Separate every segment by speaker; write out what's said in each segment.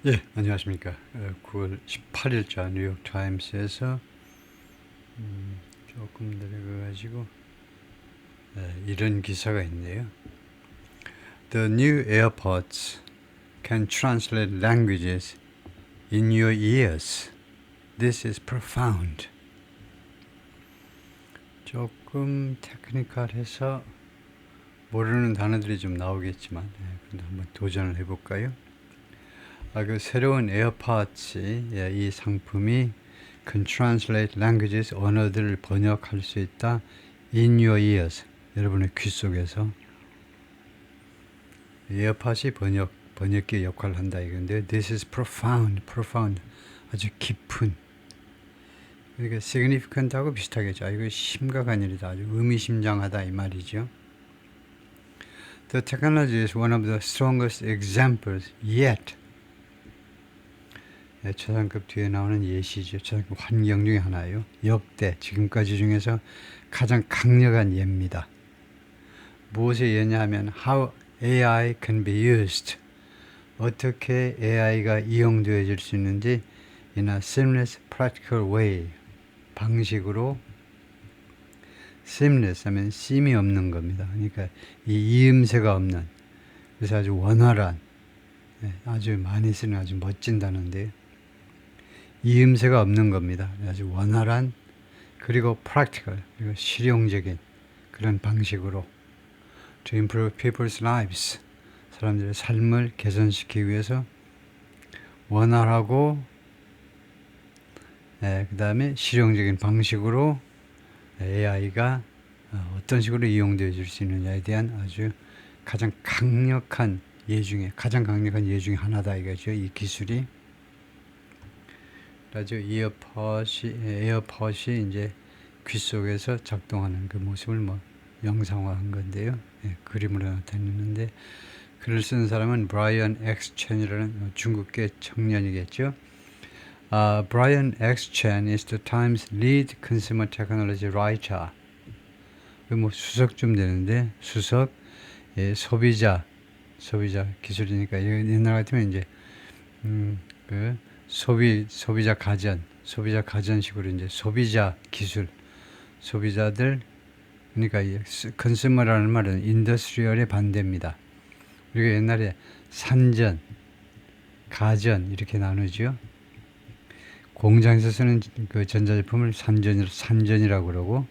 Speaker 1: 예, 안녕하십니까. 9월 18일자 뉴욕 타임스에서 조금 내려가가지고 이런 기사가 있네요. The new AirPods can translate languages in your ears. This is profound. 조금 테크니컬해서 모르는 단어들이 좀 나오겠지만 근데 한번 도전을 해볼까요? 그 새로운 에어팟이 이 상품이 can translate languages 언어들을 번역할 수 있다 in your ears 여러분의 귀 속에서 에어팟이 번역기 역할을 한다 이건데 this is profound 아주 깊은 그러니까 significant하고 비슷하겠죠. 이거 심각한 일이다 아주 의미심장하다 이 말이죠. The technology is one of the strongest examples yet 초상급 뒤에 나오는 예시죠. 초상급 환경 중에 하나예요. 역대 지금까지 중에서 가장 강력한 예입니다. 무엇의 예냐 하면 how AI can be used. 어떻게 AI가 이용되어질 수 있는지 in a seamless practical way. 방식으로 seamless 하면 씀이 없는 겁니다. 그러니까 이 이음새가 없는 그래서 아주 원활한 아주 많이 쓰는 아주 멋진 단어인데요. 이음새가 없는 겁니다. 아주 원활한 그리고 practical 그리고 실용적인 그런 방식으로 to improve people's lives 사람들의 삶을 개선시키기 위해서 원활하고 그 다음에 실용적인 방식으로 AI가 어떤 식으로 이용되어질 수 있느냐에 대한 아주 가장 강력한 예 중에 하나다 이거죠. 이 기술이 라디오 에어팟이 이제 귀 속에서 작동하는 그 모습을 영상화한 건데요. 그림으로 나타냈는데 글을 쓴 사람은 브라이언 엑스 첸이라는 중국계 청년이겠죠. Brian X. Chen is the Times lead consumer technology writer. 수석 좀 되는데 수석 소비자 기술이니까 옛날 같으면 이제 소비자 가전식으로 이제 소비자 기술, 소비자들, 그러니까 컨슈머라는 말은 인더스트리얼의 반대입니다. 우리가 옛날에 산전, 가전 이렇게 나누죠. 공장에서 쓰는 그 전자제품을 산전이라고 그러고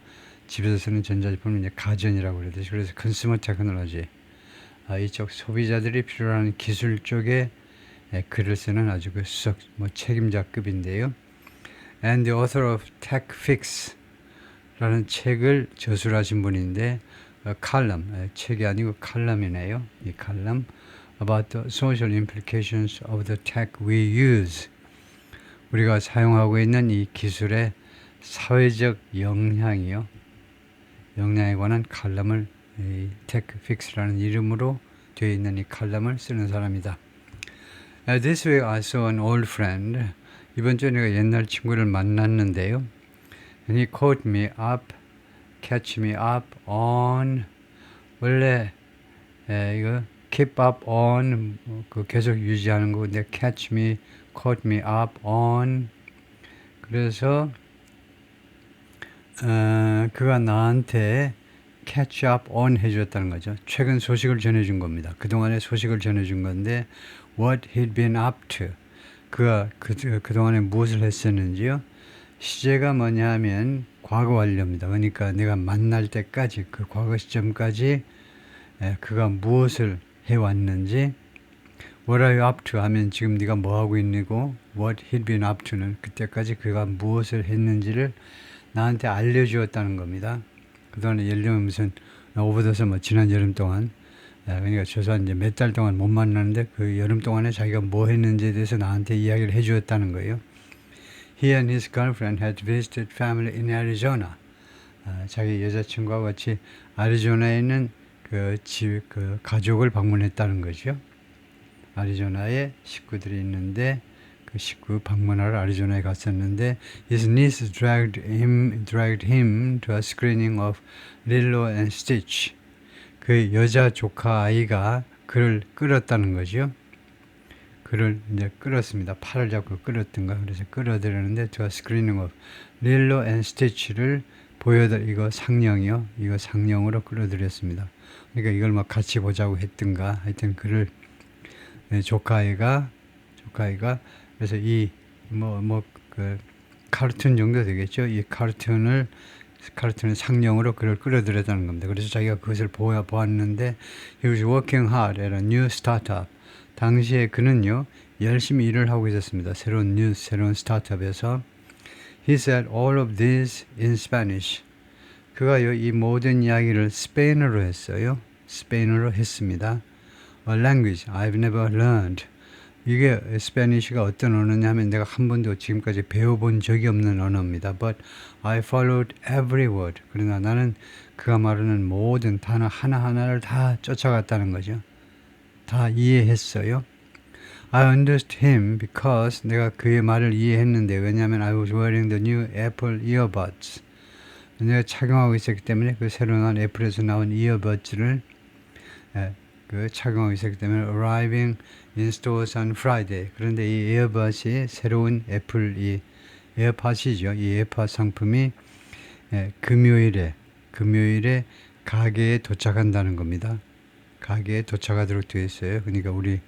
Speaker 1: 집에서 쓰는 전자제품을 이제 가전이라고 그러듯이 그래서 컨슈머 테크놀로지 이쪽 소비자들이 필요로 하는 기술 쪽에 글을 쓰는 아주 그 수석 책임자급인데요. And the author of Tech Fix 라는 책을 저술하신 분인데 칼럼, 책이 아니고 칼럼이네요. 이 칼럼 about the social implications of the tech we use 우리가 사용하고 있는 이 기술의 사회적 영향에 관한 칼럼을 Tech Fix라는 이름으로 되어 있는 이 칼럼을 쓰는 사람이다. This week I saw an old friend. 이번 주에 내가 옛날 친구를 만났는데요. And he catch me up on 원래 이거 keep up on 계속 유지하는 거 근데 caught me up on 그래서 그가 나한테 catch up on 해줬다는 거죠. 최근 소식을 전해준 겁니다. 그동안의 소식을 전해준 건데 what he'd been up to 그가 그동안에 무엇을 했었는지요. 시제가 뭐냐 하면 과거 완료입니다. 그러니까 내가 만날 때까지 그 과거 시점까지 그가 무엇을 해왔는지 What are you up to 하면 지금 네가 뭐하고 있니고 What he'd been up to는 그때까지 그가 무엇을 했는지를 나한테 알려주었다는 겁니다. 그동안에 예를 들면 무슨 오버더서 지난 여름 동안 그러니까 최소한 이제 몇 달 동안 못 만났는데 그 여름 동안에 자기가 뭐 했는지에 대해서 나한테 이야기를 해주었다는 거예요. He and his girlfriend had visited family in Arizona. 자기 여자친구와 같이 아리조나에 있는 그 가족을 방문했다는 거죠. 아리조나에 식구들이 있는데 그 식구 방문하러 아리조나에 갔었는데 his niece dragged him to a screening of Lilo and Stitch. 그 여자 조카 아이가 그를 끌었다는 거죠. 그를 이제 끌었습니다. 팔을 잡고 끌었던가. 그래서 끌어들였는데 저 스크리닝 업 릴로 앤 스티치를 이거 상령이요. 이거 상령으로 끌어들였습니다. 그러니까 이걸 막 같이 보자고 했던가. 하여튼 그를 조카아이가 그래서 이 그 카르툰 정도 되겠죠. 이 카르툰을 상령으로 그를 끌어들였다는 겁니다. 그래서 자기가 그것을 보았는데 he was working hard at a new startup. 당시에 그는요 열심히 일을 하고 있었습니다. 새로운 스타트업에서 he said all of this in Spanish. 그가요 이 모든 이야기를 스페인어로 했어요. 스페인어로 했습니다. A language I've never learned. 이게 스페니쉬가 어떤 언어냐 하면 내가 한 번도 지금까지 배워본 적이 없는 언어입니다. But I followed every word. 그러나 나는 그가 말하는 모든 단어 하나하나를 다 쫓아갔다는 거죠. 다 이해했어요. I understood him because 내가 그의 말을 이해했는데 왜냐하면 I was wearing the new Apple earbuds. 내가 착용하고 있었기 때문에 그 새로 나온 애플에서 나온 이어버즈를 착용하고 있었기 때문에 arriving in stores on Friday. 그런데 이 에어팟이 새로운 애플 이 에어팟이죠. 이 에어팟 상품이 금요일에 가게에 도착한다는 겁니다. 가게에 도착하도록 되어 있어요. 그러니까 우리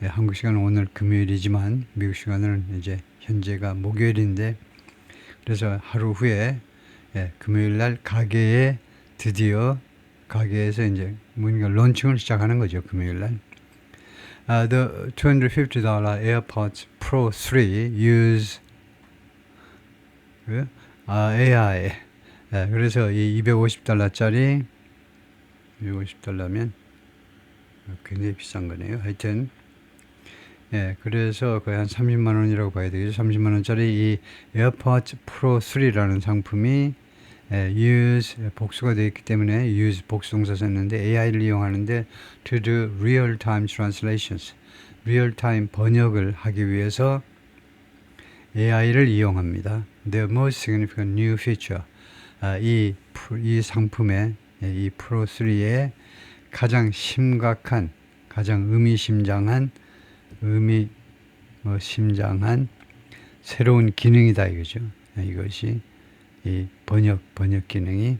Speaker 1: 한국 시간은 오늘 금요일이지만 미국 시간은 이제 현재가 목요일인데 그래서 하루 후에 금요일 날 가게에 드디어 가게에서 이제 뭔가 론칭을 시작하는 거죠. 금요일 날. The $250 AirPods Pro 3 use AI. 그래서 이 $250짜리 250달러면 굉장히 비싼 거네요. 하여튼 그래서 거의 한 30만 원이라고 봐야 되겠죠. 30만 원짜리 이 AirPods Pro 3라는 상품이 use 복수가 되어 있기 때문에 use 복수동사 썼는데 AI를 이용하는데 to do real-time translations, real-time 번역을 하기 위해서 AI를 이용합니다. The most significant new feature, 이 상품의 이 프로 3의 가장 심각한, 가장 의미심장한 새로운 기능이다 이거죠. 이것이 이 번역 기능이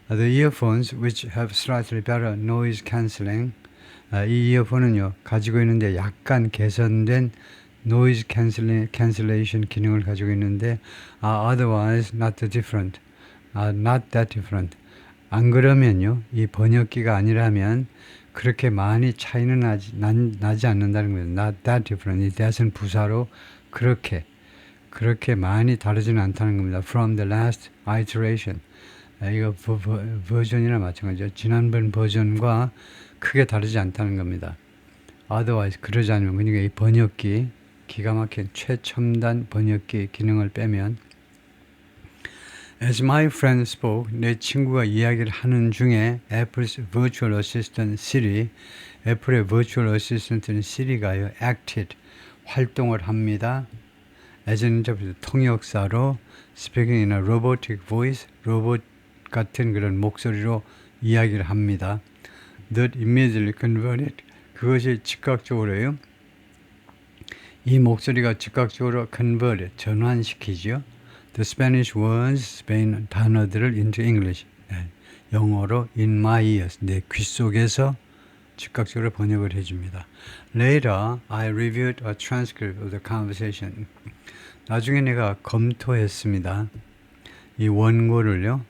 Speaker 1: The earphones which have slightly better noise cancelling. 이 이어폰은요 가지고 있는데 약간 개선된 noise cancellation 기능을 가지고 있는데 otherwise not that different. 안 그러면요 이 번역기가 아니라면 그렇게 많이 차이는 나지 않는다는 거예요. Not that different. 이 that은 부사로 그렇게 많이 다르지는 않다는 겁니다. From the last iteration. 이거 버전이나 마찬가지죠. 지난번 버전과 크게 다르지 않다는 겁니다. Otherwise, 그러지 않으면, 그러니까 이 번역기, 기가 막힌 최첨단 번역기 기능을 빼면 As my friend spoke, 내 친구가 이야기를 하는 중에 Apple's virtual assistant Siri, 애플의 virtual assistant는 Siri가요, acted, 활동을 합니다. as an interpreter, 통역사로 speaking in a robotic voice, 로봇 같은 그런 목소리로 이야기를 합니다. That immediately converted, 그것이 즉각적으로요. 이 목소리가 즉각적으로 converted, 전환시키죠. The Spanish words, 스페인 단어들을 into English, 영어로 in my ears, 내 귀 속에서 즉각적으로 번역을 해줍니다. Later, I reviewed a transcript of the conversation. 나중에 내가 검토했습니다. 이 원고를요,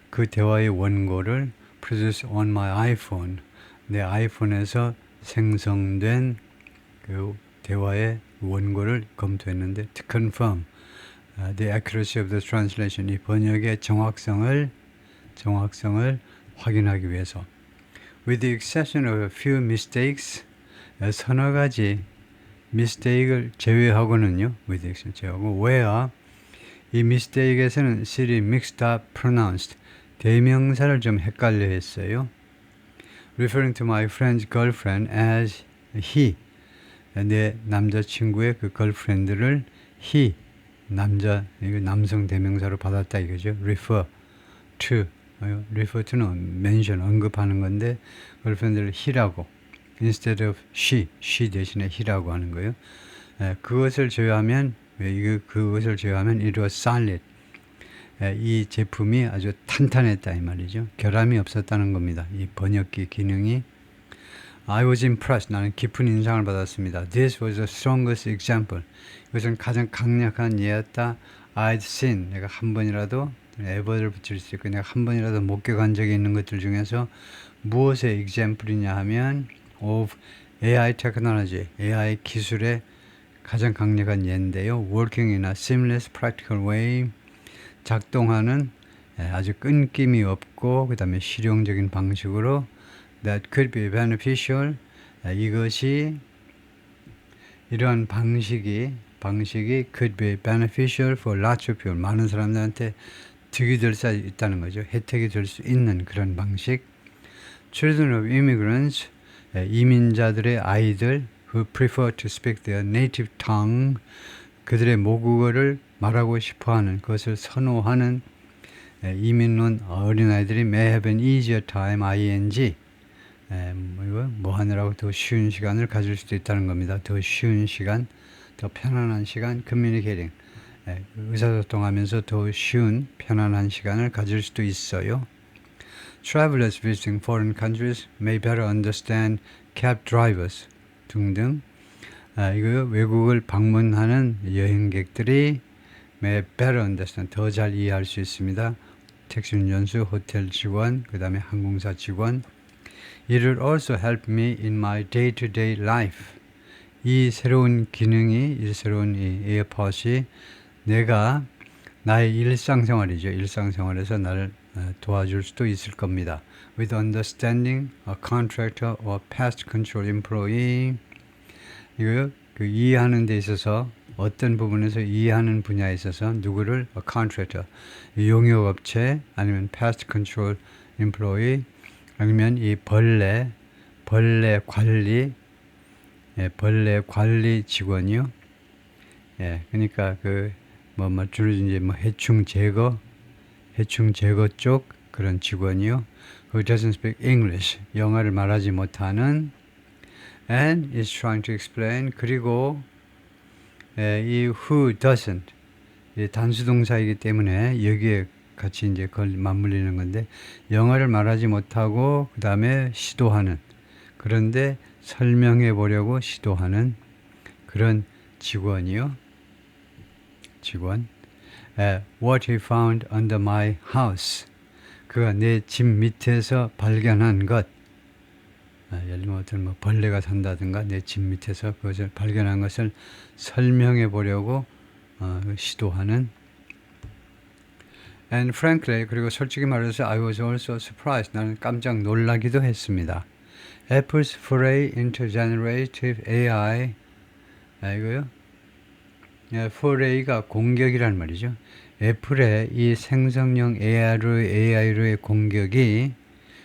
Speaker 1: 그 대화의 원고를 produce on my iPhone, 내 아이폰에서 생성된 그 대화의 원고를 검토했는데 to confirm the accuracy of the translation, 이 번역의 정확성을 확인하기 위해서. With the exception of a few mistakes, 서너 가지 mistake을 제외하고는요, with the exception 제외하고, where 이 mistake에서는 Siri mixed up pronounced, 대명사를 좀 헷갈려 했어요. Referring to my friend's girlfriend as he, 내 남자친구의 그 girlfriend를 he, 남성 대명사로 받았다 이거죠. refer to는 mention, 언급하는 건데 girlfriend를 he라고 instead of she 대신에 he라고 하는 거예요. 그것을 제외하면 그것을 제외하면 it was solid. 이 제품이 아주 탄탄했다 이 말이죠. 결함이 없었다는 겁니다. 이 번역기 기능이. I was impressed. 나는 깊은 인상을 받았습니다. This was the strongest example. 이것은 가장 강력한 예였다. I'd seen. 내가 한 번이라도 ever를 붙일 수 있고 내가 한 번이라도 목격한 적이 있는 것들 중에서 무엇의 example이냐 하면 of AI technology. AI 기술의 가장 강력한 예인데요. Working in a seamless practical way. 작동하는 아주 끊김이 없고 그 다음에 실용적인 방식으로 that could be beneficial. 이것이 이러한 방식이 could be beneficial for lots of people. 많은 사람들한테 득이 될 수 있다는 거죠. 혜택이 될 수 있는 그런 방식. Children of immigrants. 이민자들의 아이들 who prefer to speak their native tongue. 그들의 모국어를 말하고 싶어하는 그것을 선호하는 이민온 어린아이들이 may have an easier time, ing. 뭐 하느라고 더 쉬운 시간을 가질 수도 있다는 겁니다. 더 쉬운 시간, 더 편안한 시간, communicating. 의사소통하면서 더 쉬운, 편안한 시간을 가질 수도 있어요. Travelers visiting foreign countries may better understand cab drivers 등등. 이거 외국을 방문하는 여행객들이 may better understand, 더 잘 이해할 수 있습니다. 택시 운전수, 호텔 직원, 그 다음에 항공사 직원. It will also help me in my day-to-day life. 이 새로운 기능이, 이 새로운 이 에어팟이 내가 나의 일상생활이죠. 일상생활에서 나를 도와줄 수도 있을 겁니다. With understanding a contractor or pest control employee. 이거 이해하는 데 있어서 어떤 부분에서 이해하는 분야에 있어서 누구를 a contractor, 용역업체 아니면 pest control employee 아니면 이 벌레 관리 벌레 관리 직원이요. 그러니까 주로 이제 해충 제거 쪽 그런 직원이요. Who doesn't speak English, 영어를 말하지 못하는 and is trying to explain. 그리고 이 who doesn't 단수동사이기 때문에 여기에 같이 이제 맞물리는 건데 영어를 말하지 못하고 그 다음에 시도하는 그런데 설명해 보려고 시도하는 그런 직원이요. 직원. What he found under my house. 그가 내 집 밑에서 발견한 것. 예를 들면 어떤 벌레가 산다든가 내 집 밑에서 그것을 발견한 것을 설명해 보려고 시도하는. And frankly, 그리고 솔직히 말해서 I was also surprised. 나는 깜짝 놀라기도 했습니다. Apple's foray into generative AI. 이거요? foray가 공격이란 말이죠. 애플의 이 생성형 AI로의 공격이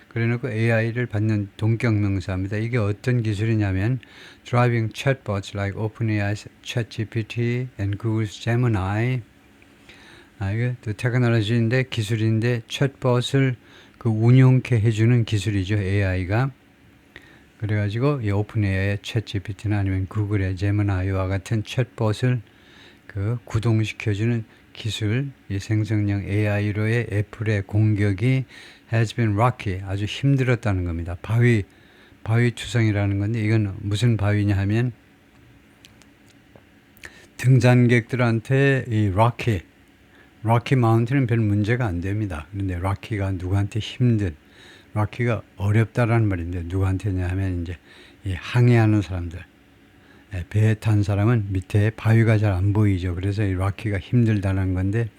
Speaker 1: 그래놓고 AI를 받는 동격명사입니다. 이게 어떤 기술이냐면 driving chatbots like OpenAI's ChatGPT and Google's Gemini. 이게 또 테크놀로지인데 기술인데 챗봇을 운용케 해주는 기술이죠. AI가. 그래가지고 이 오픈AI의 챗GPT나 아니면 구글의 제미나이와 같은 챗봇을 구동시켜주는 기술, 이 생성형 AI로의 애플의 공격이 has been rocky, 아주 힘들었다는 겁니다. 바위 투성이라는 건데 이건 무슨 바위냐 하면 등산객들한테 이 rocky 마운틴은 별 문제가 안 됩니다. 그런데 rocky가 누구한테 힘든, rocky가 어렵다라는 말인데 누구한테냐 하면 이제 이 항해하는 사람들, 배에 탄 사람은 밑에 바위가 잘 안 보이죠. 그래서 이 rocky가 힘들다는 건데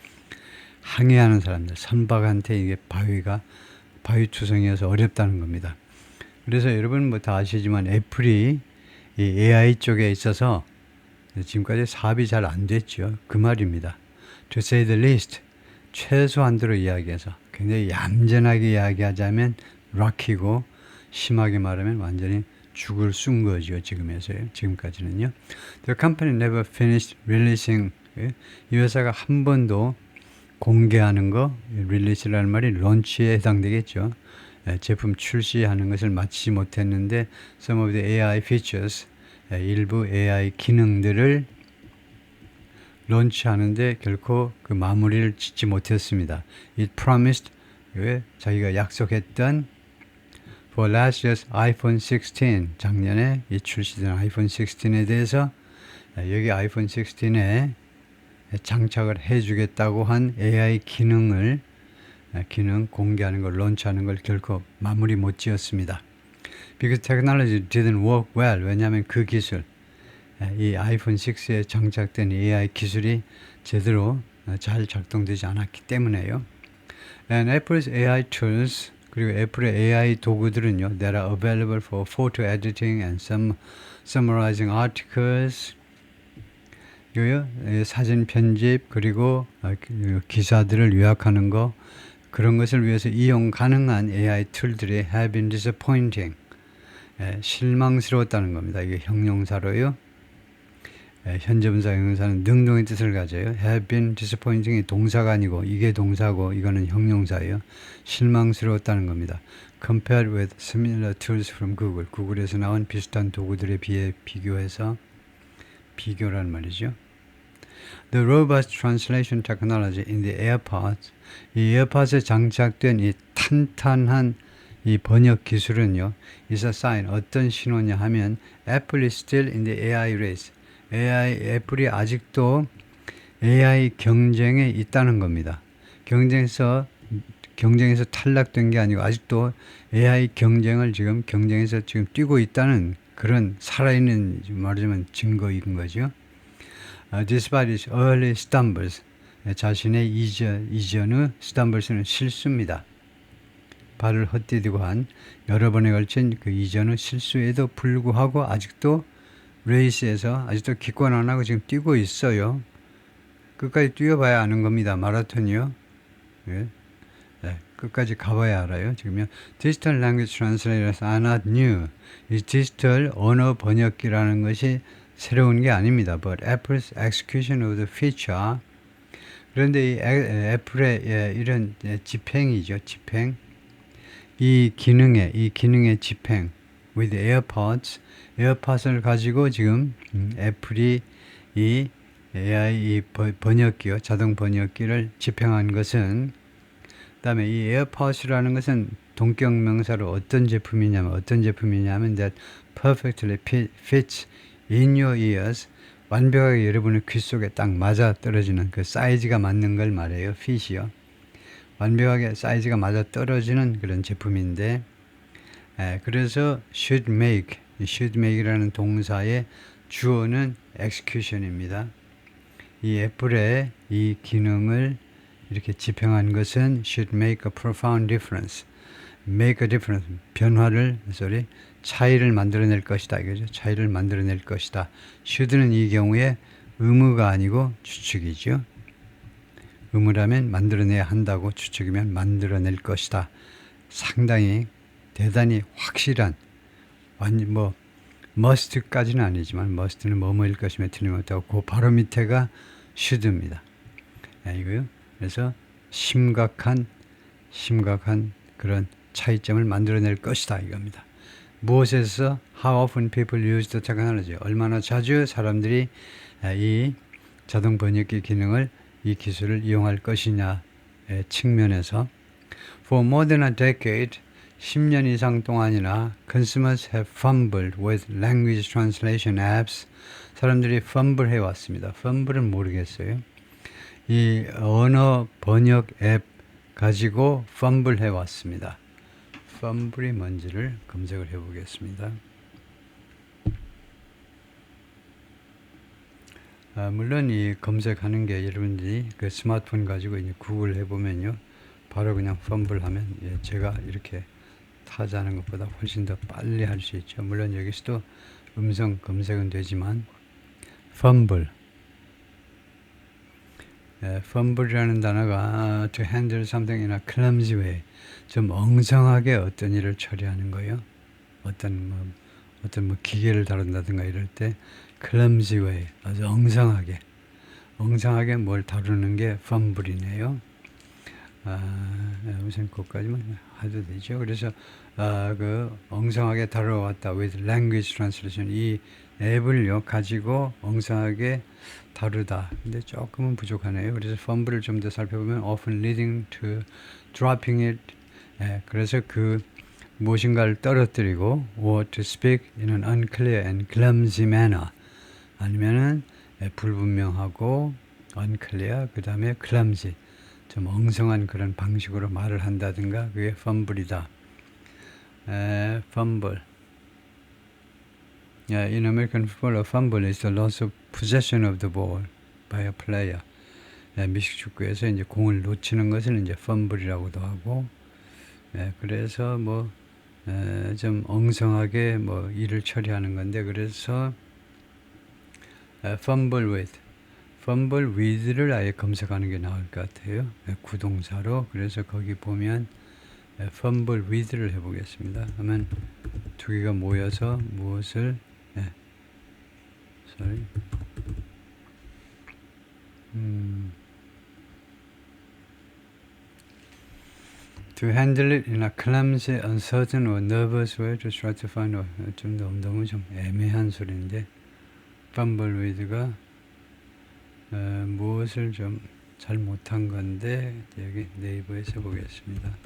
Speaker 1: 항해하는 사람들, 선박한테 이게 바위 투성이어서 어렵다는 겁니다. 그래서 여러분 다 아시지만 애플이 이 AI 쪽에 있어서 지금까지 사업이 잘 안 됐죠. 그 말입니다. To say the least, 최소한도로 이야기해서 굉장히 얌전하게 이야기하자면 rocky고 심하게 말하면 완전히 죽을 쓴 거죠. 지금까지는요. The company never finished releasing. 이 회사가 한 번도 공개하는 거, release라는 말이 런치에 해당되겠죠. 제품 출시하는 것을 마치지 못했는데 some of the AI features 일부 AI 기능들을 론치하는데 결코 그 마무리를 짓지 못했습니다. It promised 자기가 약속했던 for last year's iPhone 16 작년에 이 출시된 아이폰 16에 대해서 여기 아이폰 16에 장착을 해주겠다고 한 AI 기능 공개하는 걸 론치하는 걸 결코 마무리 못 지었습니다. Because technology didn't work well. 왜냐하면 그 기술 이 아이폰 6에 장착된 AI 기술이 제대로 잘 작동되지 않았기 때문에요. And Apple's AI tools 그리고 애플의 AI 도구들은요, that are available for photo editing and summarizing articles. 이거요, 사진 편집 그리고 기사들을 요약하는 거 그런 것을 위해서 이용 가능한 AI 툴들이 have been disappointing. 실망스러웠다는 겁니다. 이게 형용사로요. 현재분사 형용사는 능동의 뜻을 가져요. have been disappointing이 동사가 아니고 이게 동사고 이거는 형용사예요. 실망스러웠다는 겁니다. compared with similar tools from Google. 구글에서 나온 비슷한 도구들에 비해 비교해서 비교란 말이죠. The robust translation technology in the AirPods. 이 에어팟에 장착된 이 탄탄한 이 번역 기술은요. is a sign. 어떤 신호냐 하면 Apple is still in the AI race. 애플이 아직도 AI 경쟁에 있다는 겁니다. 경쟁에서 탈락된 게 아니고 아직도 AI 경쟁에서 지금 뛰고 있다는 그런 살아있는 말하자면 증거인 거죠. Despite its early stumbles, 자신의 이전의 stumbles는 실수입니다. 발을 헛디디고 한 여러 번에 걸친 그 이전의 실수에도 불구하고 아직도 레이스에서 아직도 기권 안 하고 지금 뛰고 있어요. 끝까지 뛰어봐야 아는 겁니다. 마라톤이요. 예. 네, 끝까지 가봐야 알아요. 지금요. Digital Language Translators are not new. 이 디지털 언어 번역기라는 것이 새로운 게 아닙니다. But Apple's execution of the feature. 그런데 이 애플의 이런 집행이죠. 집행. 이 기능의 집행. with AirPods. 에어팟을 가지고 지금 애플이 이 AI 번역기요. 자동 번역기를 집행한 것은 그다음에 이 에어팟이라는 것은 동격 명사로 어떤 제품이냐면 that perfectly fits in your ears. 완벽하게 여러분의 귀 속에 딱 맞아 떨어지는 그 사이즈가 맞는 걸 말해요. fit이요. 완벽하게 사이즈가 맞아 떨어지는 그런 제품인데 그래서 should make이라는 동사의 주어는 execution입니다. 이 애플의 이 기능을 이렇게 집행한 것은 should make a profound difference. make a difference. 차이를 만들어낼 것이다. 이거죠. 차이를 만들어낼 것이다. should는 이 경우에 의무가 아니고 추측이죠. 의무라면 만들어내야 한다고, 추측이면 만들어낼 것이다. 상당히 대단히 확실한 must까지는 아니지만 must는 뭐뭐일 것이며 틀림없다고 그 바로 밑에가 should입니다. 이거요. 그래서 심각한 그런 차이점을 만들어낼 것이다 이겁니다. 무엇에서 how often people use the technology. 얼마나 자주 사람들이 이 자동 번역기 기능을 이 기술을 이용할 것이냐의 측면에서 for more than a decade 10년 이상 동안이나 consumers have fumbled with language translation apps. 사람들이 fumble 해왔습니다. fumble은 모르겠어요. 이 언어 번역 앱 가지고 fumble 해왔습니다. fumble이 뭔지를 검색을 해보겠습니다. 물론 이 검색하는 게 여러분들이 그 스마트폰 가지고 이제 구글 해보면요. 바로 그냥 fumble 하면 제가 이렇게 타자하는 것보다 훨씬 더 빨리 할 수 있죠. 물론 여기서도 음성 검색은 되지만 fumble fumble이라는 단어가 to handle something in a clumsy way. 좀 엉성하게 어떤 일을 처리하는 거예요. 어떤 기계를 다룬다든가 이럴 때 clumsy way. 아주 엉성하게 뭘 다루는 게 fumble이네요. 우선 그것까지만 해도 되죠. 그래서 그 엉성하게 다뤄왔다 with language translation 이 앱을요 가지고 엉성하게 다루다. 근데 조금은 부족하네요. 그래서 펌블을 좀 더 살펴보면 often leading to dropping it. 그래서 그 무엇인가를 떨어뜨리고 or to speak in an unclear and clumsy manner. 아니면은 불분명하고 unclear 그 다음에 clumsy 좀 엉성한 그런 방식으로 말을 한다든가 그게 펌블이다. fumble. In American football, a fumble is the loss of possession of the ball by a player. 미식 축구에서 이제 공을 놓치는 것을 이제 펌블이라고도 하고, 그래서 뭐 좀 엉성하게 뭐 일을 처리하는 건데 그래서 fumble with를 아예 검색하는 게 나을 것 같아요. 구동사로. 그래서 거기 보면 fumble with를 해보겠습니다. 하면 두 개가 모여서 무엇을 to handle it in a clumsy, uncertain or nervous way to try to find 좀 너무 좀 애매한 소리인데 fumble with가 무엇을 좀 잘 못한 건데 여기 네이버에서 보겠습니다.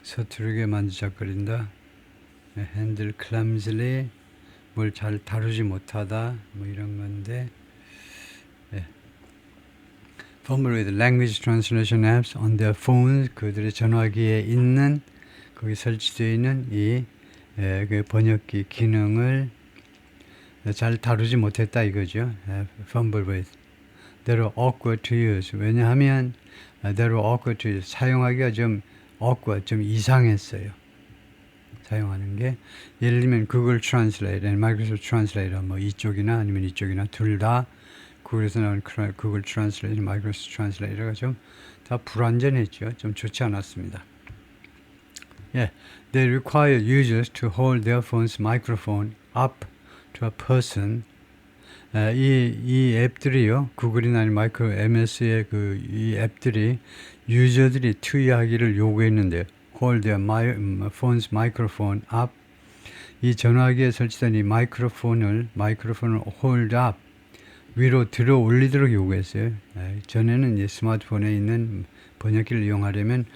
Speaker 1: 서투르게 만지작거린다. handle clumsily 뭘 잘 다루지 못하다 뭐 이런 건데 fumble with language translation apps on their phones 그들의 전화기에 있는 거기 설치되어 있는 이 그 번역기 기능을 잘 다루지 못했다 이거죠. fumble with they were awkward to use 왜냐하면 they were awkward to use 사용하기가 좀 awkward 좀 이상했어요. 사용하는 게 예를 들면 구글 트랜슬레이터, 마이크로소프트 트랜슬레이터 뭐 이쪽이나 아니면 이쪽이나 둘 다 구글에서 나온 구글 트랜슬레이터, 마이크로소프트 트랜슬레이터가 좀 다 불완전했죠. 좀 좋지 않았습니다. They require users to hold their phone's microphone up to a person. 이 앱들이요, 구글이나 마이크로 MS의 이 앱들이 유저들이 투이하기를 요구했는데요. Hold their phone's microphone up. 이 전화기에 설치된 이 마이크로폰을 hold up 위로 들어 올리도록 요구했어요. 전에는 이제 스마트폰에 있는 번역기를 이용하려면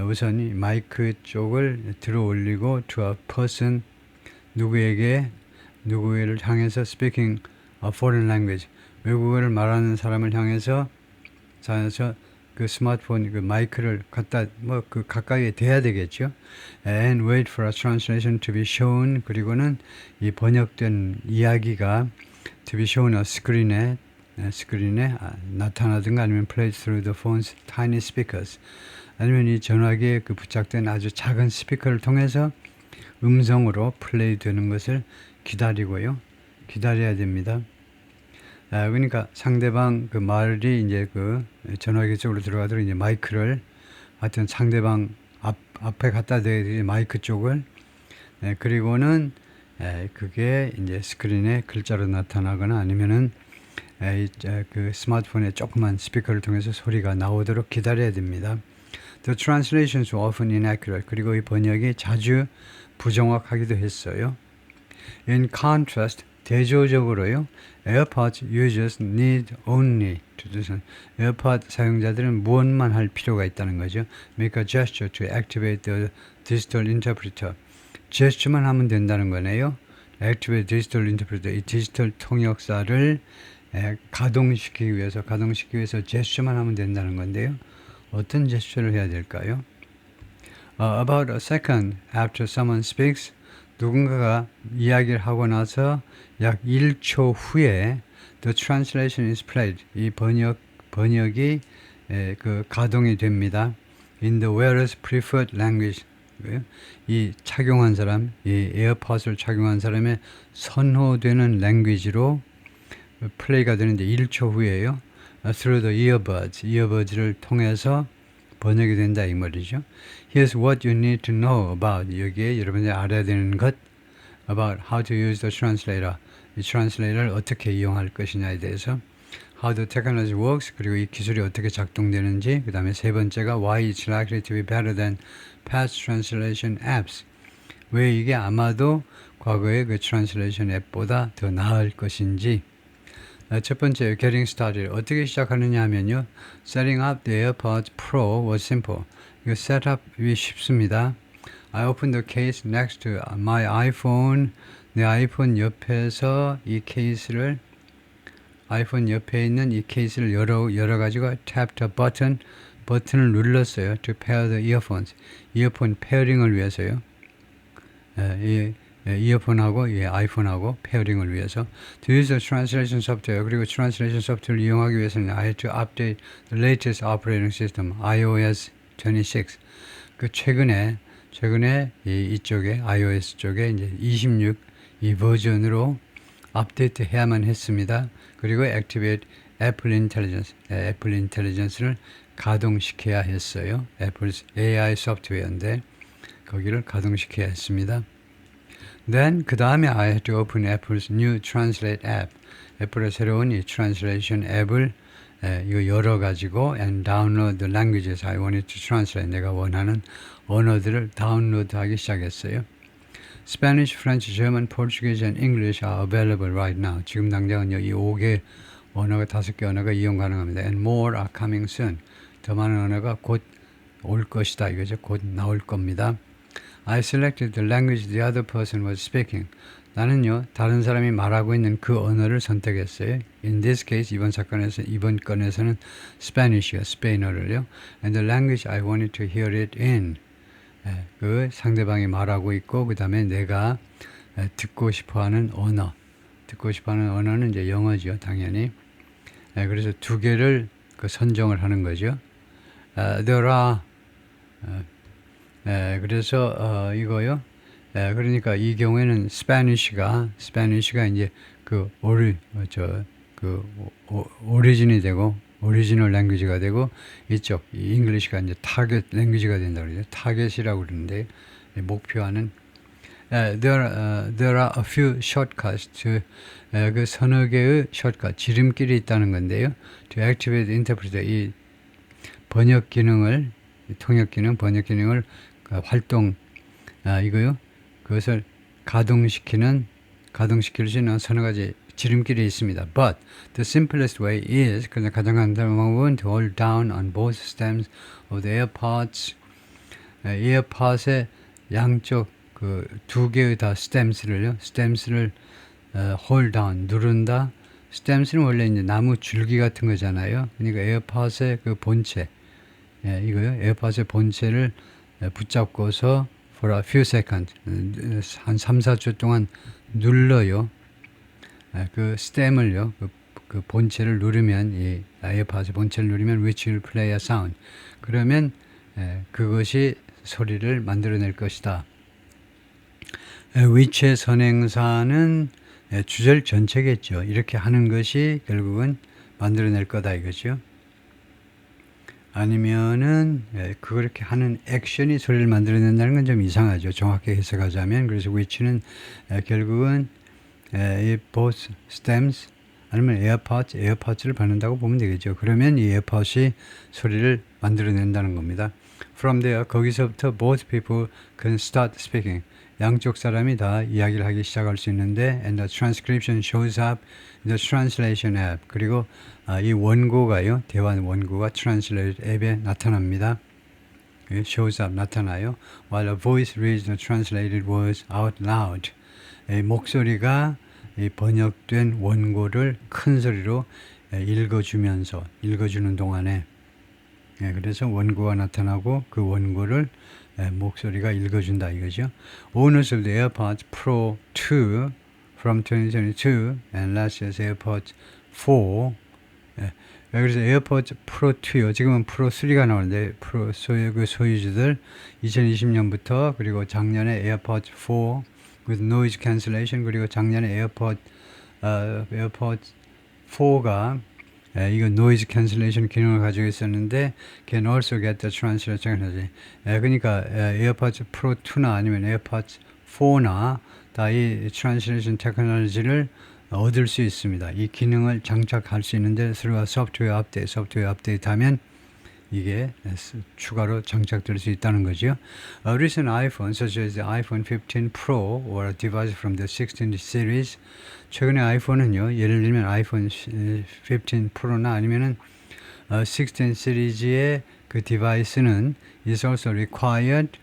Speaker 1: 우선 이 마이크 쪽을 들어 올리고 to a person 누구를 향해서 speaking a foreign language 외국어를 말하는 사람을 향해서 그 스마트폰 그 마이크를 갖다 뭐 그 가까이에 대야 되겠죠. And wait for a translation to be shown 그리고는 이 번역된 이야기가 to be shown on 스크린에 나타나든가 아니면 played through the phone's tiny speakers 아니면 이 전화기에 그 부착된 아주 작은 스피커를 통해서 음성으로 플레이 되는 것을 기다려야 됩니다. 그러니까 상대방 그 말이 이제 그 전화기 쪽으로 들어가도록 이제 마이크를 하여튼 상대방 앞에 갖다 대야 마이크 쪽을 그리고는 그게 이제 스크린에 글자로 나타나거나 아니면은 그 스마트폰의 조그만 스피커를 통해서 소리가 나오도록 기다려야 됩니다. The translations were often inaccurate. 그리고 이 번역이 자주 부정확하기도 했어요. In contrast, 대조적으로요, AirPods users need only to do something. AirPod 사용자들은 무엇만 할 필요가 있다는 거죠. Make a gesture to activate the digital interpreter. 제스처만 하면 된다는 거네요. Activate digital interpreter. 이 디지털 통역사를 가동시키기 위해서 제스처만 하면 된다는 건데요. 어떤 제스처를 해야 될까요? About a second after someone speaks, 누군가가 이야기를 하고 나서 약 1초 후에 the translation is played. 이 번역이 그 가동이 됩니다. In the wearer's preferred language. 이 착용한 사람, 이 에어팟을 착용한 사람의 선호되는 랭귀지로 플레이가 되는데 1초 후에요. Through the earbuds를 통해서 번역이 된다 이 말이죠. Here's what you need to know about. 여기에 여러분들이 알아야 되는 것 about how to use the translator. 이 translator를 어떻게 이용할 것이냐에 대해서 how the technology works, 그리고 이 기술이 어떻게 작동되는지, 그 다음에 세 번째가 why it's likely to be better than past translation apps. 왜 이게 아마도 과거의 그 트랜슬레이션 앱보다 더 나을 것인지. 첫 번째, getting started. 어떻게 시작하느냐 하면요. Setting up the AirPods Pro was simple. 이거 셋업이 쉽습니다. I opened the case next to my iPhone. 내 아이폰 옆에서 이 케이스를 아이폰 옆에 있는 이 케이스를 열어가지고 tapped a button, 버튼을 눌렀어요. To pair the earphones. 이어폰 페어링을 위해서요. 이어폰하고 이 아이폰하고 페어링을 위해서. To use the translation software. 그리고 translation software를 이용하기 위해서는 I had to update the latest operating system, iOS 26. 그 최근에 이쪽에 iOS 쪽에 이제 26 이 버전으로 업데이트 해야만 했습니다. 그리고 activate Apple Intelligence, 애플 인텔리전스를 가동시켜야 했어요. 애플 AI 소프트웨어인데 거기를 가동시켜야 했습니다. Then 그 다음에 I had to open Apple's new Translate app. 애플의 새로운 이 Translation 앱을 이거 열어가지고 and download the languages I wanted to translate. 내가 원하는 언어들을 다운로드하기 시작했어요. Spanish, French, German, Portuguese, and English are available right now. 지금 당장은요, 이 5개 언어가 5개 언어가 이용 가능합니다. And more are coming soon. 더 많은 언어가 곧 올 것이다. 이거죠. 곧 나올 겁니다. I selected the language the other person was speaking. 나는요, 다른 사람이 말하고 있는 그 언어를 선택했어요. In this case, 이번 건에서는 Spanish가 스페인어를요. And the language I wanted to hear it in. 그 상대방이 말하고 있고, 그 다음에 내가 듣고 싶어하는 언어는 이제 영어죠, 당연히. 그래서 두 개를 그 선정을 하는 거죠. There are 그래서 이거요. 그러니까 이 경우에는 스페니쉬가 이제 그 오리진이 되고 오리지널 랭귀지가 되고 이쪽 잉글리시가 이제 타겟 랭귀지가 된다 그러죠. 타겟이라고 그러는데 목표하는 there are a few shortcuts to 그 서너 개의 숏컷 지름길이 있다는 건데요. To activate the interpreter 이 번역 기능을 통역 기능 번역 기능을 활동 이거요. 그것을 가동시킬 수 있는 서너 가지 지름길이 있습니다. But the simplest way is 그러나 가장 간단한 방법은 to hold down on both stems of the AirPods. 에어팟의 양쪽 그 두 개의 다 stems를 hold down 누른다. stems는 원래 이제 나무 줄기 같은 거잖아요. 그러니까 에어팟의 그 본체 이거요. 에어팟의 본체를 붙잡고서 for a few seconds 한 3, 4초 동안 눌러요. 그 스템을요, 그 본체를 누르면, 이 에어팟의 본체를 누르면 which will play a sound. 그러면 그것이 소리를 만들어낼 것이다. which의 선행사는 주절 전체겠죠. 이렇게 하는 것이 결국은 만들어낼 거다 이거죠. 아니면은 그렇게 하는 액션이 소리를 만들어낸다는 건 좀 이상하죠. 정확히 해석하자면. 그래서 which는 결국은 이 both stems 아니면 에어팟을 받는다고 보면 되겠죠. 그러면 이 에어팟이 소리를 만들어낸다는 겁니다. From there 거기서부터 both people can start speaking. 양쪽 사람이 다 이야기를 하기 시작할 수 있는데 and the transcription shows up in the translation app. 그리고 이 원고가요. 대화 원고가 translate 앱에 나타납니다. shows up 나타나요. While a voice reads the translated words out loud. 목소리가 이 번역된 원고를 큰 소리로 읽어주는 동안에 그래서 원고가 나타나고 그 원고를 목소리가 읽어준다 이거죠. Owners of the AirPods Pro 2 from 2022 and last year's AirPods 4 그래서 AirPods Pro 2요. 지금은 Pro 3가 나오는데 그 소유주들 2020년부터 그리고 작년에 AirPods 4 with noise cancellation 그리고 작년에 AirPods 4가 이거 noise cancellation 기능을 가지고 있었는데 can also get the translation technology. 그러니까 AirPods Pro 2나 아니면 AirPods 4나 다 이 translation technology를 얻을 수 있습니다. 이 기능을 장착할 수 있는데 서로가 소프트웨어 업데이트하면 이게 추가로 장착될 수 있다는 거죠. Recent iPhones such as the iPhone 15 Pro or a device from the 16 series 최근에 아이폰은요. 예를 들면 아이폰 15 Pro나 아니면은 16 시리즈의 그 디바이스는 is also required.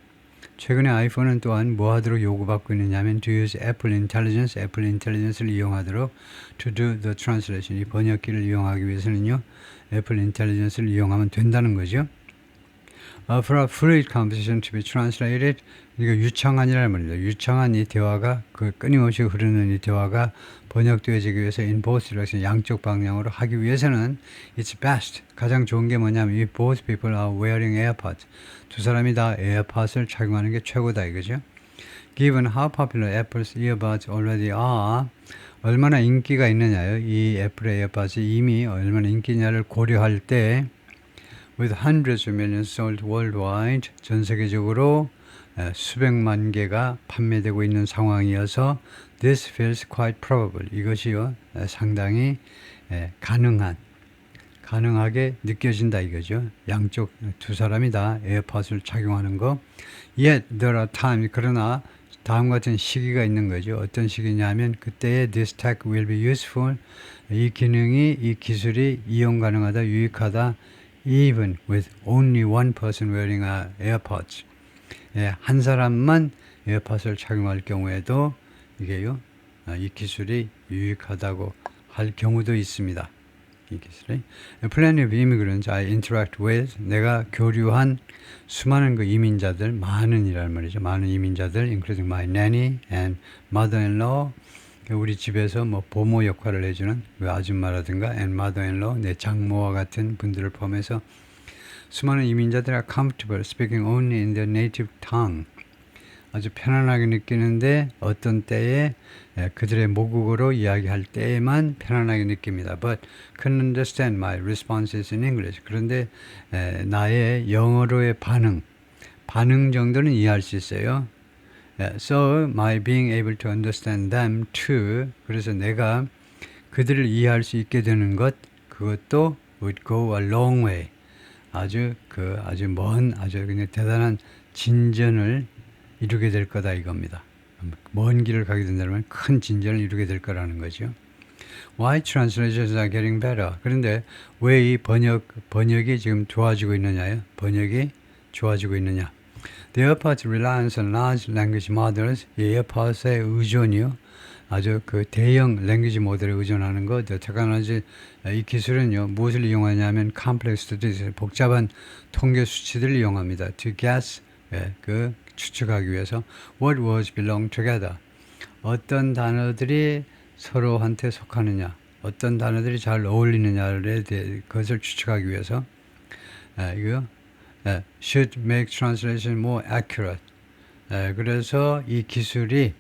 Speaker 1: 최근에 아이폰은 또한 뭐 하도록 요구받고 있느냐면 to use 애플 인텔리전스를 이용하도록 to do the translation, 이 번역기를 이용하기 위해서는요. 애플 인텔리전스를 이용하면 된다는 거죠. For a fluid conversation to be translated, 이거 유창한이라는 말입니다. 유창한 이 대화가 그 끊임없이 흐르는 이 대화가 번역되어지기 위해서 in both direction, 양쪽 방향으로 하기 위해서는 it's best, 가장 좋은 게 뭐냐면 if both people are wearing AirPods, 두 사람이 다 에어팟을 착용하는 게 최고다 이거죠. Given how popular Apple's earbuds already are, 얼마나 인기가 있느냐요. 이 애플의 에어팟이 이미 얼마나 인기냐를 고려할 때 with hundreds of millions sold worldwide, 전 세계적으로 수백만 개가 판매되고 있는 상황이어서 this feels quite probable, 이것이요 상당히 가능하게 느껴진다 이거죠. 양쪽 두 사람이 다 에어팟을 착용하는 거. Yet there are times, 그러나 다음 같은 시기가 있는 거죠. 어떤 시기냐면 그때에 this tech will be useful, 이 기술이 이용 가능하다, 유익하다, even with only one person wearing AirPods. 한 사람만 에어팟을 착용할 경우에도 이게요, 이 기술이 유익하다고 할 경우도 있습니다. 이 기술이. Plenty of immigrants I interact with, 내가 교류한 수많은 그 이민자들, 많은이란 말이죠. 많은 이민자들, including my nanny and mother-in-law, 우리 집에서 뭐 보모 역할을 해주는 그 아줌마라든가 and mother-in-law, 내 장모와 같은 분들을 포함해서 수많은 이민자들이 comfortable speaking only in their native tongue, 아주 편안하게 느끼는데 어떤 때에 그들의 모국어로 이야기할 때에만 편안하게 느낍니다. But can understand my responses in English. 그런데 나의 영어로의 반응 정도는 이해할 수 있어요. So my being able to understand them too. 그래서 내가 그들을 이해할 수 있게 되는 것, 그것도 would go a long way. 아주 먼, 아주 그냥 대단한 진전을 이루게 될 거다 이겁니다. 먼 길을 가게 된다면 큰 진전을 이루게 될 거라는 거죠. Why translations are getting better? 그런데 왜 이 번역이 지금 좋아지고 있느냐요? 번역이 좋아지고 있느냐? The AirPods reliance on large language models. 이 에어팟의 의존이요. 아주 그 대형 랭귀지 모델에 의존하는 것. technology, 이 기술은요, 무엇을 이용하냐면 complex statistics, 복잡한 통계 수치들을 이용합니다. To guess, 추측하기 위해서 what words belong together, 어떤 단어들이 서로한테 속하느냐, 어떤 단어들이 잘 어울리느냐에 대해 그것을 추측하기 위해서 should make translation more accurate. 그래서 이 기술이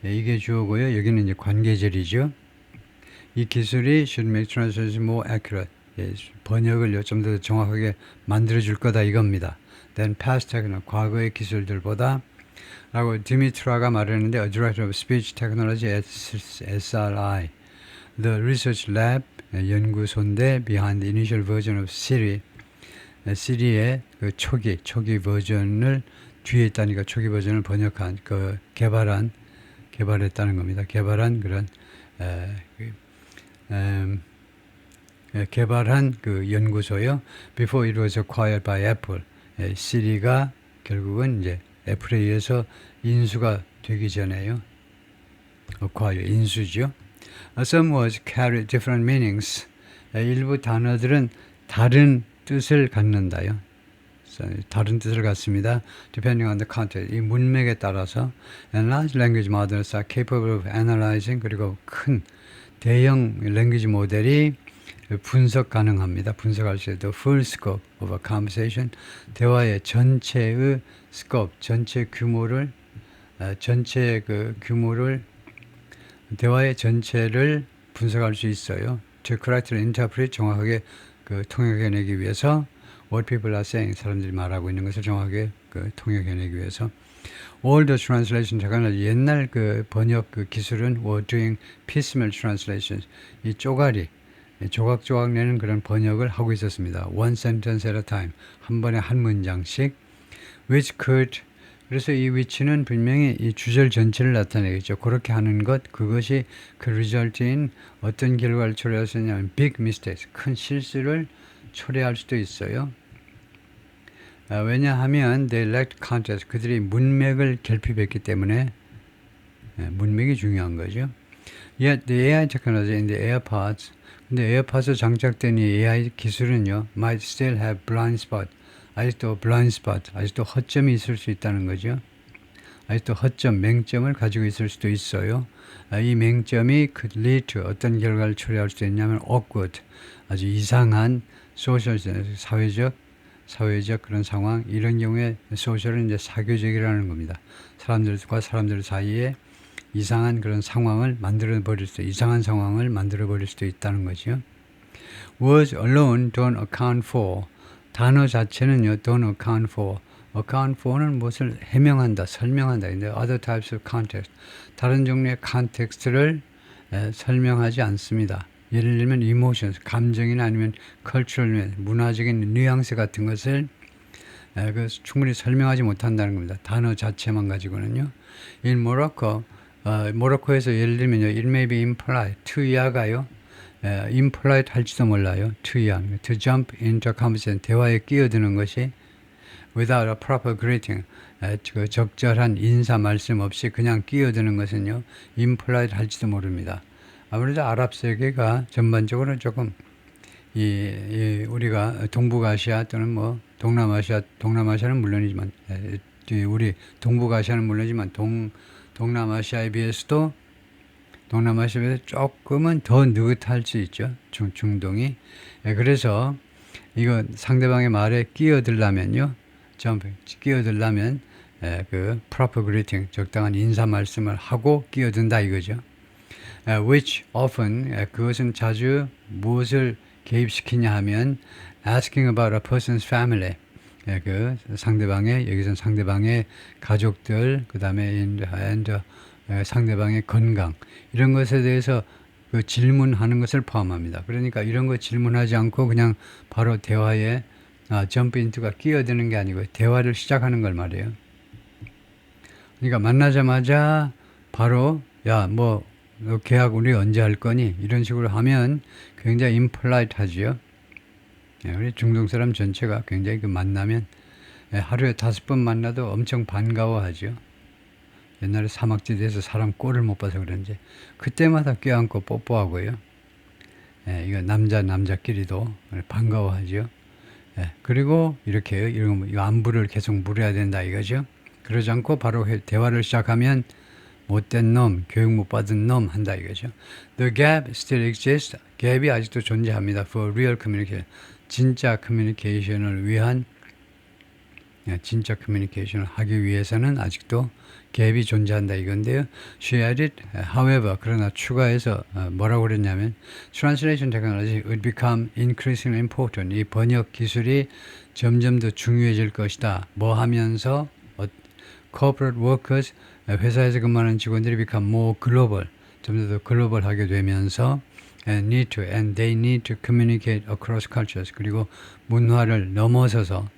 Speaker 1: 이게 주어고요. 여기는 이제 관계절이죠. 이 기술이 should make translation more accurate. 번역을 좀 더 정확하게 만들어줄 거다 이겁니다. Then past technology, 과거의 기술들보다 라고 디미트라가 말했는데 A Director of Speech Technology at SRI, The Research Lab, 연구소인데 behind the initial version of Siri, 시리의 그 초기 버전을 뒤에 있다니까 초기 버전을 번역한 개발했다는 겁니다. 개발한 그 연구소요. Before it was acquired by Apple. 시리가 결국은 이제 애플에 의해서 인수가 되기 전에요. acquire, 인수죠. Some words carry different meanings. 일부 단어들은 다른 뜻을 갖는다요. 다른 뜻을 갖습니다. Depending on the context, 이 문맥에 따라서. And large language models are capable of analyzing, 그리고 큰 대형 랭귀지 모델이 분석 가능합니다. 분석할 수 있는 the full scope of a conversation, 대화의 전체의 scope, 전체 규모를 대화의 전체를 분석할 수 있어요. To correctly interpret, 정확하게 통역해내기 위해서 what people are saying, 사람들이 말하고 있는 것을 정확하게 통역해내기 위해서 Older translation technology, 옛날 그 번역 그 기술은 were doing piecemeal translations, 이 쪼가리, 조각조각 내는 그런 번역을 하고 있었습니다. One sentence at a time, 한 번에 한 문장씩. Which could, 그래서 이 which는 분명히 이 주절 전체를 나타내겠죠. 그렇게 하는 것, 그것이 그 result in 어떤 결과를 초래할 수 있냐면 big mistakes, 큰 실수를 초래할 수도 있어요. 왜냐하면 they lacked context, 그들이 문맥을 결핍했기 때문에 문맥이 중요한 거죠. Yet the AI technology in the AirPods, 근데 에어팟에 장착된 이 AI 기술은요, might still have blind spot, 아직도 blind spot, 아직도 허점이 있을 수 있다는 거죠. 아직도 허점, 맹점을 가지고 있을 수도 있어요. 이 맹점이 could lead to 어떤 결과를 초래할 수도 있냐면 awkward, 아주 이상한 소셜, 사회적 그런 상황, 이런 경우에 소셜은 이제 사교적이라는 겁니다. 사람들과 사람들 사이에 이상한 그런 상황을 만들어 버릴 수, 이상한 상황을 만들어 버릴 수도 있다는 거죠. Words alone don't account for, 단어 자체는요, don't account for. account for는 무엇을 해명한다, 설명한다. 근데 other types of context, 다른 종류의 컨텍스트를 설명하지 않습니다. 예를 들면 emotions, 감정이나 아니면 cultural, 문화적인 뉘앙스 같은 것을 충분히 설명하지 못한다는 겁니다. 단어 자체만 가지고는요. In Morocco, 모로코에서 예를 들면요, it may be impolite, 투야가요, impolite 할지도 몰라요. 투야, to jump into conversation, 대화에 끼어드는 것이 without a proper greeting, 그 적절한 인사 말씀 없이 그냥 끼어드는 것은요, impolite 할지도 모릅니다. 아무래도 아랍 세계가 전반적으로 조금 우리가 동북아시아 또는 뭐 동남아시아는 물론이지만 우리 동북아시아는 물론이지만 동남아시아에 비해서도 조금은 더 느긋할 수 있죠. 중동이. 그래서 이거 상대방의 말에 끼어들려면요, 끼어들려면 그 proper greeting, 적당한 인사 말씀을 하고 끼어든다 이거죠. Which often, 그것은 자주 무엇을 개입시키냐 하면 asking about a person's family, 그 여기선 상대방의 가족들, 그 다음에 상대방의 건강, 이런 것에 대해서 그 질문하는 것을 포함합니다. 그러니까 이런 거 질문하지 않고 그냥 바로 대화에 jump into가 끼어드는 게 아니고 대화를 시작하는 걸 말이에요. 그러니까 만나자마자 바로 너 계약 우리 언제 할 거니? 이런 식으로 하면 굉장히 impolite 하지요. 우리 중동 사람 전체가 굉장히 그 만나면 하루에 5번 만나도 엄청 반가워하죠. 옛날에 사막지대에서 사람 꼴을 못 봐서 그런지 그때마다 껴안고 뽀뽀하고요. 이거 남자끼리도 반가워하죠. 그리고 이렇게 이런 안부를 계속 물어야 된다 이거죠. 그러지 않고 바로 대화를 시작하면 못된 놈, 교육 못 받은 놈 한다 이거죠. The gap still exists. 갭이 아직도 존재합니다. For real communication. 진짜 커뮤니케이션을 위한, 진짜 커뮤니케이션을 하기 위해서는 아직도 갭이 존재한다 이건데요. She added, however, 그러나 추가해서 뭐라고 그랬냐면 Translation technology would become increasingly important. 이 번역 기술이 점점 더 중요해질 것이다. 뭐 하면서 corporate workers, 회사에서 근무하는 직원들이 become more global, 좀 더 글로벌하게 되면서 and they need to communicate across cultures. 그리고 문화를 넘어서서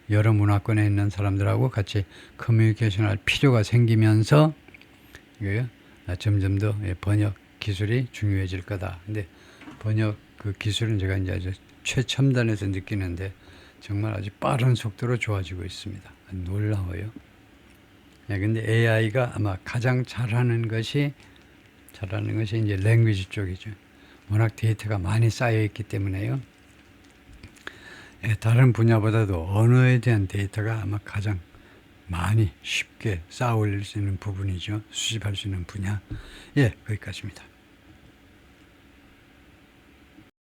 Speaker 1: 여러 문화권에 있는 사람들하고 같이 커뮤니케이션할 필요가 생기면서 점점 더 번역 기술이 중요해질 거다. 근데 번역 그 기술은 제가 이제 아주 최첨단에서 느끼는데 정말 아주 빠른 속도로 좋아지고 있습니다. 놀라워요. 근데 AI가 아마 가장 잘하는 것이 이제 랭귀지 쪽이죠. 워낙 데이터가 많이 쌓여 있기 때문에요. 다른 분야보다도 언어에 대한 데이터가 아마 가장 많이 쉽게 쌓아 올릴 수 있는 부분이죠. 수집할 수 있는 분야. 거기까지입니다.